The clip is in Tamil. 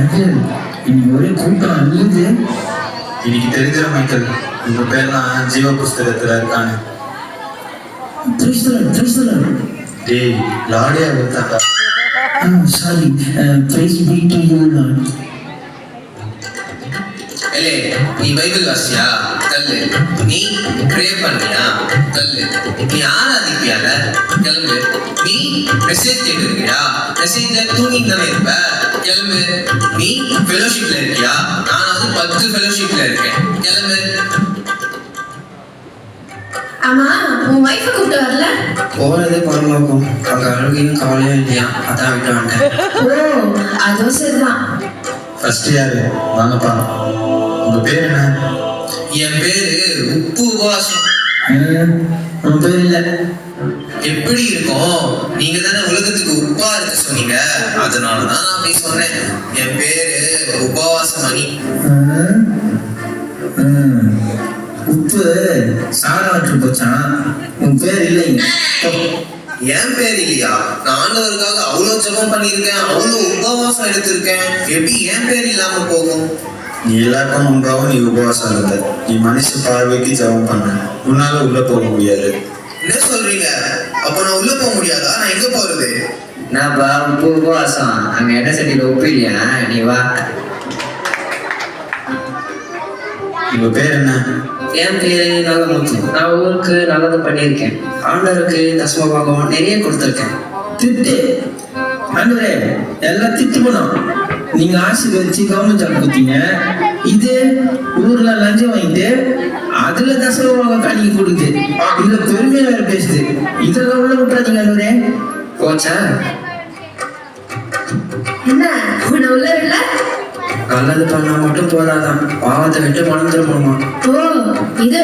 இன்னைக்கு ஒரே கூட்டம் அல்லது. இன்னைக்கு தெரிஞ்சிட மைக்கேல், உங்க பேர்லாம் ஜீவ புஸ்தகத்துல இருக்கான்னு. டேய் லாடியா இருந்தாக்கா. Sorry, price B to you Lord. ஏலே, நீ பைபிள் வாசியா? கல்லு. நீ ப்ரே பண்ணியா? கல்லு. நீ ஆராதிப்பியால? கிளம்பு. நீ மெசேஜ் கேட்டுருக்கியா? மெசேஜ்ல தூங்கிட்டு தானே இருப்ப? கிளம்பு. நீ ஃபெலோஷிப்ல இருக்கியா? நான் 10 ஃபெலோஷிப்ல இருக்கேன். கிளம்பு. ஆமா, உன் வைஃபை கூப்பிட்டு வரல? போறதே பரலோகம். அவங்க அழுகையும் கவலையும் இல்லையா, அதான் விட்டு வந்தேன். ஓ, அதுவும் சரிதான். ஃபர்ஸ்ட் யாரு? வாங்கப்பா. உங்க பேர் என்ன? என் பேரு உப்பு உபவாசம். உன் பேர் இல்ல. எப்படி இருக்கும்? நீங்க தானே உலகத்துக்கு உப்பா இருக்க சொன்னீங்க, அதனாலதான் நான் போய் சொன்னேன். என் பேரு உபவாசமணி. உப்பு சாராட்டு போச்சான். உன் பேர் இல்லைங்க. என் பேர் இல்லையா? நான் ஆண்டவருக்காக அவ்வளவு ஜெபம் பண்ணியிருக்கேன், அவ்வளவு உபவாசம் எடுத்திருக்கேன். எப்படி என் பேர் இல்லாம போகும்? நீ எல்லாருக்கும் முன்பாகவும் நீ உபவாசம் இருந்த. நீ மனுஷ பார்வைக்கு ஜெபம் பண்ண. உன்னால உள்ள போக முடியாது. என்ன சொல்றீங்க? அப்ப நான் உள்ள போக முடியாதா? நான் எங்க போறது? என்னப்பா உப்பு உபவாசம்? அங்க என்ன சட்டியில உப்பு இல்லையா? நீ வா. உங்க பேர் என்ன? என் பேரு நாகமுத்து. நான் ஊருக்கு நல்லது பண்ணியிருக்கேன். ஆண்டவருக்கு தசமபாகம் நிறைய கொடுத்துருக்கேன். திட்டு ஆண்டவரே, எல்லாம் திட்டு போனோம். நீங்க ஆசீர்வதிச்சு கவர்மெண்ட் ஜாப் கொடுத்தீங்க. இது ஊர்ல லஞ்சம் வாங்கிட்டு அதுல தசமபாகம் காணிக்க கொடுக்குது. இதுல பெருமையா வேற பேசுது. இதெல்லாம் உள்ள விட்டாதீங்க ஆண்டவரே. போச்சா? என்ன உன்னை உள்ள விடல? நல்லது பண்ணா மட்டும் போதாதான், பாவத்தை விட்டு மணந்துட போமா. ஓ, இது